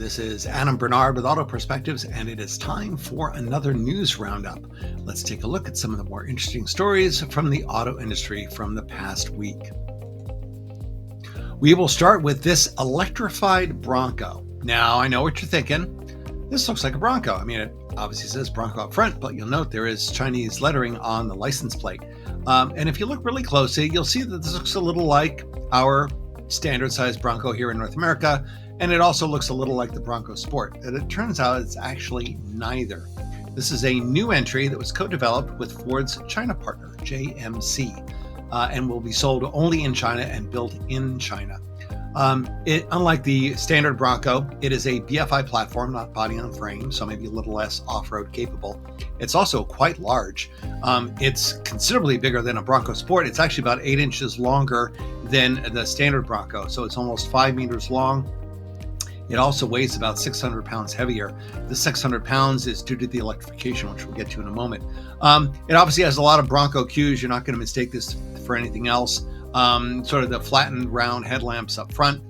This is Adam Bernard with AutoPerspectives, and it is time for another news roundup. Let's take a look at some of the more interesting stories from the auto industry from the past week. We will start with this electrified Bronco. Now, I know what you're thinking. This looks like a Bronco. I mean, it obviously says Bronco up front, but you'll note there is Chinese lettering on the license plate. And if you look really closely, you'll see that this looks a little like our standard size Bronco here in North America. And it also looks a little like the Bronco Sport. And it turns out it's actually neither. This is a new entry that was co-developed with Ford's China partner, JMC, and will be sold only in China and built in China. Unlike the standard Bronco, it is a BFI platform, not body on frame, so maybe a little less off-road capable. It's also quite large. It's considerably bigger than a Bronco Sport. It's actually about 8 inches longer than the standard Bronco, so it's almost 5 meters long. It also weighs about 600 pounds heavier. The 600 pounds is due to the electrification, which we'll get to in a moment. It obviously has a lot of Bronco cues. You're not going to mistake this for anything else. Sort of the flattened round headlamps up front.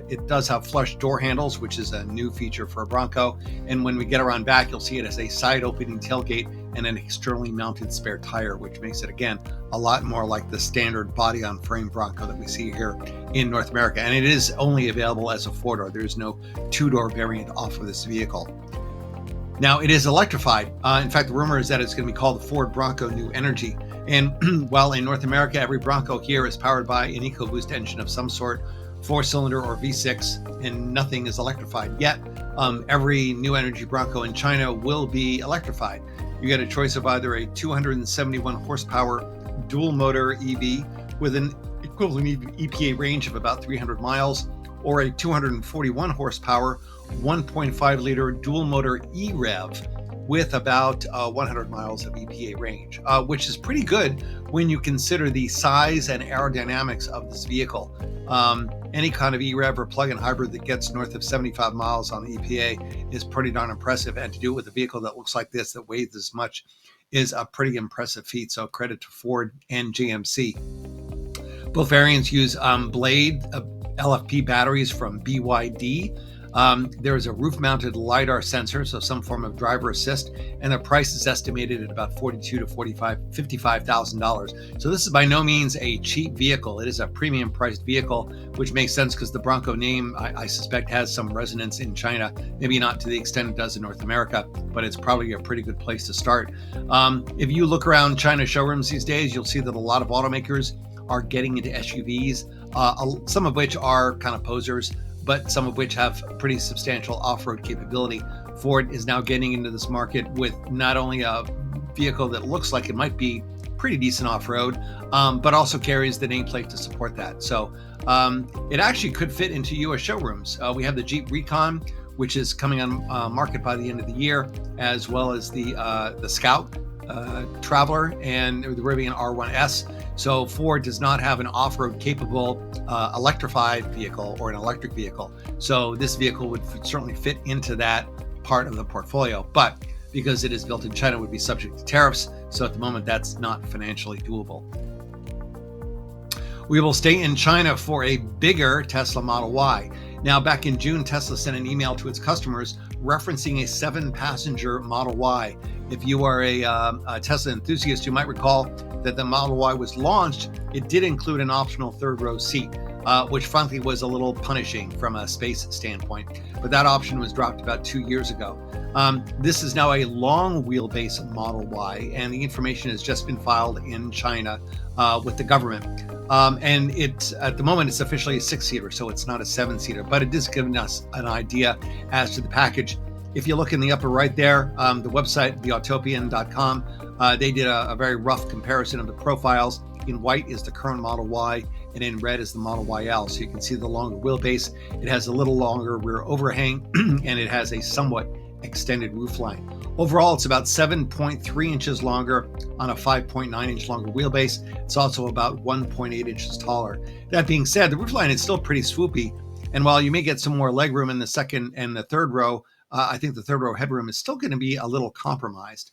It does have flush door handles, which is a new feature for a Bronco. And when we get around back, you'll see it as a side opening tailgate and an externally mounted spare tire, which makes it, again, a lot more like the standard body on frame Bronco that we see here in North America. And it is only available as a 4-door. There's no 2-door variant off of this vehicle. Now, it is electrified. In fact, the rumor is that it's going to be called the Ford Bronco New Energy. And while in North America, every Bronco here is powered by an EcoBoost engine of some sort, 4-cylinder or V6, and nothing is electrified yet. Every New Energy Bronco in China will be electrified. You get a choice of either a 271 horsepower dual motor EV with an equivalent EPA range of about 300 miles, or a 241 horsepower 1.5 liter dual motor E-Rev with about 100 miles of EPA range, which is pretty good when you consider the size and aerodynamics of this vehicle. Any kind of E-Rev or plug-in hybrid that gets north of 75 miles on the EPA is pretty darn impressive, and to do it with a vehicle that looks like this, that weighs this much, is a pretty impressive feat. So credit to Ford and GMC. Both variants use Blade LFP batteries from BYD. There is a roof-mounted LiDAR sensor, so some form of driver assist, and the price is estimated at about $42,000 to $55,000. So this is by no means a cheap vehicle. It is a premium-priced vehicle, which makes sense because the Bronco name, I suspect, has some resonance in China. Maybe not to the extent it does in North America, but it's probably a pretty good place to start. If you look around China showrooms these days, you'll see that a lot of automakers are getting into SUVs, some of which are kind of posers, but some of which have pretty substantial off-road capability. Ford is now getting into this market with not only a vehicle that looks like it might be pretty decent off-road, but also carries the nameplate to support that. So it actually could fit into US showrooms. We have the Jeep Recon, which is coming on market by the end of the year, as well as the Scout Traveler and the Rivian R1S. So Ford does not have an off-road capable electrified vehicle or an electric vehicle. So this vehicle would certainly fit into that part of the portfolio, but because it is built in China, would be subject to tariffs. So at the moment, that's not financially doable. We will stay in China for a bigger Tesla Model Y. Now, back in June, Tesla sent an email to its customers referencing a 7-passenger Model Y. If you are a Tesla enthusiast, you might recall that the Model Y was launched. It did include an optional third-row seat, which frankly was a little punishing from a space standpoint. But that option was dropped about 2 years ago. This is now a long-wheelbase Model Y, and the information has just been filed in China with the government. And it's at the moment, it's officially a 6-seater, so it's not a 7-seater, but it is giving us an idea as to the package. If you look in the upper right there, the website, theautopian.com, they did a very rough comparison of the profiles. In white is the current Model Y, and in red is the Model YL. So you can see the longer wheelbase. It has a little longer rear overhang, and it has a somewhat extended roofline. Overall, it's about 7.3 inches longer on a 5.9 inch longer wheelbase. It's also about 1.8 inches taller. That being said, the roofline is still pretty swoopy. And while you may get some more legroom in the second and the third row, I think the third row headroom is still going to be a little compromised.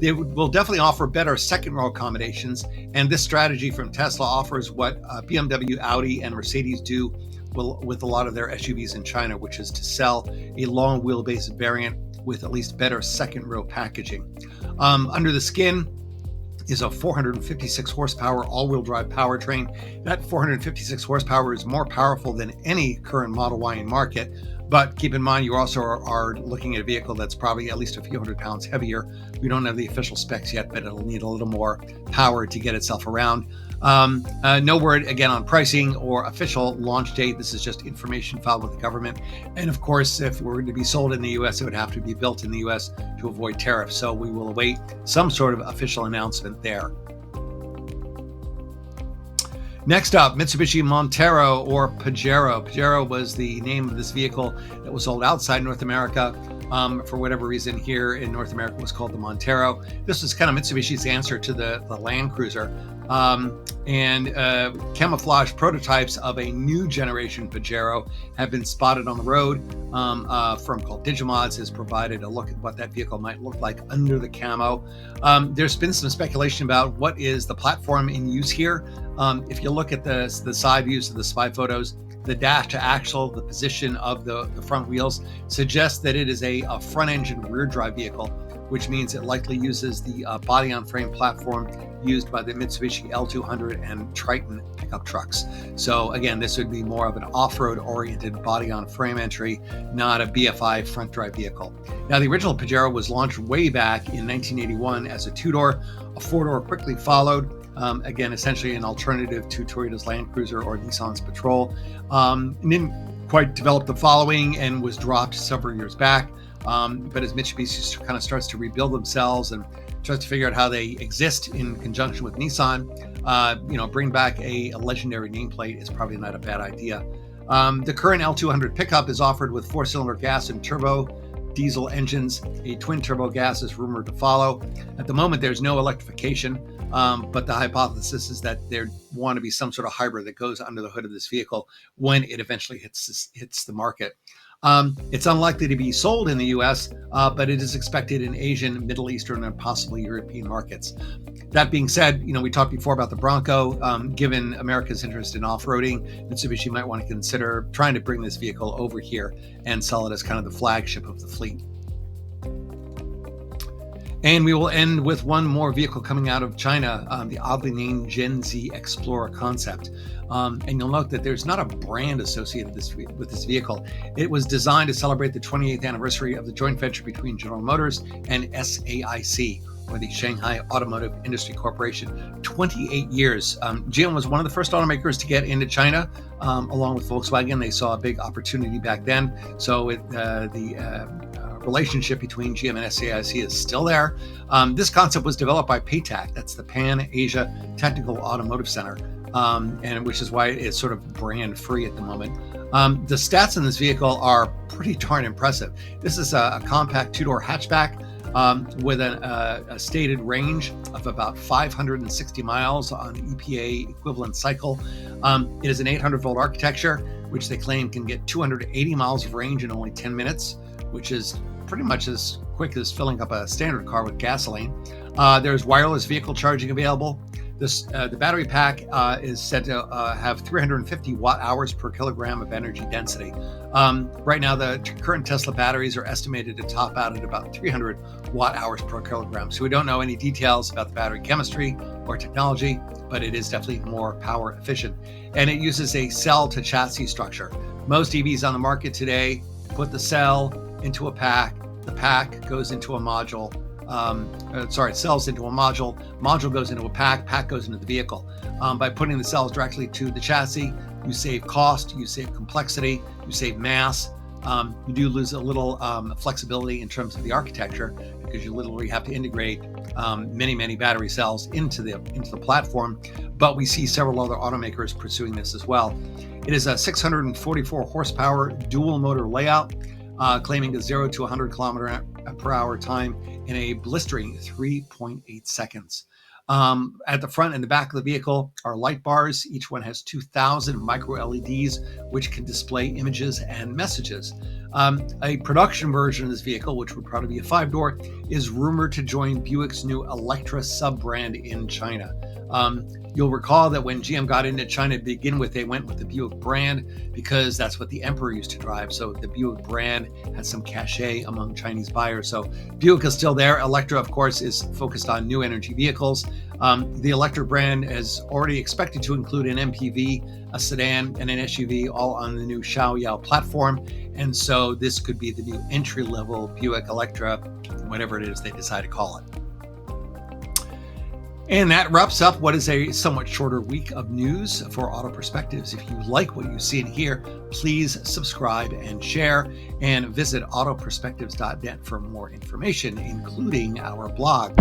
They will definitely offer better second row accommodations. And this strategy from Tesla offers what BMW, Audi, and Mercedes do with a lot of their SUVs in China, which is to sell a long wheelbase variant with at least better second row packaging. Under the skin is a 456 horsepower all-wheel drive powertrain. That 456 horsepower is more powerful than any current Model Y in market. But keep in mind, you also are looking at a vehicle that's probably at least a few hundred pounds heavier. We don't have the official specs yet, but it'll need a little more power to get itself around. No word again on pricing or official launch date. This is just information filed with the government. And of course, if it were to be sold in the US, it would have to be built in the US to avoid tariffs. So we will await some sort of official announcement there. Next up, Mitsubishi Montero or Pajero. Pajero was the name of this vehicle that was sold outside North America. For whatever reason, here in North America it was called the Montero. This was kind of Mitsubishi's answer to the Land Cruiser. Camouflage prototypes of a new generation Pajero have been spotted on the road. A firm called Digimods has provided a look at what that vehicle might look like under the camo. There's been some speculation about what is the platform in use here. If you look at the side views of the spy photos, the dash to axle, the position of the front wheels suggests that it is a front engine rear drive vehicle, which means it likely uses the body on frame platform used by the Mitsubishi L200 and Triton pickup trucks. So again, this would be more of an off-road oriented body on frame entry, not a BFI front drive vehicle. Now, the original Pajero was launched way back in 1981 as a two-door. A four-door quickly followed. Again, essentially an alternative to Toyota's Land Cruiser or Nissan's Patrol. Didn't quite develop the following and was dropped several years back. But as Mitsubishi kind of starts to rebuild themselves and tries to figure out how they exist in conjunction with Nissan, bring back a legendary nameplate is probably not a bad idea. The current L200 pickup is offered with four-cylinder gas and turbo diesel engines. A twin turbo gas is rumored to follow. At the moment, there's no electrification, but the hypothesis is that there want to be some sort of hybrid that goes under the hood of this vehicle when it eventually hits the market. It's unlikely to be sold in the US, but it is expected in Asian, Middle Eastern, and possibly European markets. That being said, we talked before about the Bronco. Given America's interest in off-roading, Mitsubishi might want to consider trying to bring this vehicle over here and sell it as kind of the flagship of the fleet. And we will end with one more vehicle coming out of China, the oddly named Gen Z Explorer concept. And you'll note that there's not a brand associated with this vehicle. It was designed to celebrate the 28th anniversary of the joint venture between General Motors and SAIC, or the Shanghai Automotive Industry Corporation. 28 years. GM was one of the first automakers to get into China, along with Volkswagen. They saw a big opportunity back then. So the relationship between GM and SAIC is still there. This concept was developed by PATAC, that's the Pan Asia Technical Automotive Center, and which is why it's sort of brand free at the moment. The stats in this vehicle are pretty darn impressive. This is a compact two-door hatchback with a stated range of about 560 miles on the EPA equivalent cycle. It is an 800-volt architecture, which they claim can get 280 miles of range in only 10 minutes, which is pretty much as quick as filling up a standard car with gasoline. There's wireless vehicle charging available. The battery pack is said to have 350 watt hours per kilogram of energy density. Right now, the current Tesla batteries are estimated to top out at about 300 watt hours per kilogram. So we don't know any details about the battery chemistry or technology, but it is definitely more power efficient. And it uses a cell to chassis structure. Most EVs on the market today put the cell into a pack, the pack goes into a module, cells into a module goes into a pack goes into the vehicle. By putting the cells directly to the chassis, you save cost, you save complexity, you save mass. You do lose a little flexibility in terms of the architecture because you literally have to integrate many battery cells into the platform. But we see several other automakers pursuing this as well. It is a 644 horsepower dual motor layout, claiming a 0 to 100 kilometer per hour time in a blistering 3.8 seconds. At the front and the back of the vehicle are light bars. Each one has 2,000 micro LEDs, which can display images and messages. A production version of this vehicle, which would probably be a 5-door, is rumored to join Buick's new Electra sub-brand in China. You'll recall that when GM got into China to begin with, they went with the Buick brand because that's what the emperor used to drive. So the Buick brand has some cachet among Chinese buyers. So Buick is still there. Electra, of course, is focused on new energy vehicles. The Electra brand is already expected to include an MPV, a sedan, and an SUV, all on the new Xiaoyao platform. And so this could be the new entry-level Buick Electra, whatever it is they decide to call it. And that wraps up what is a somewhat shorter week of news for Auto Perspectives. If you like what you see and hear, please subscribe and share, and visit autoperspectives.net for more information, including our blog.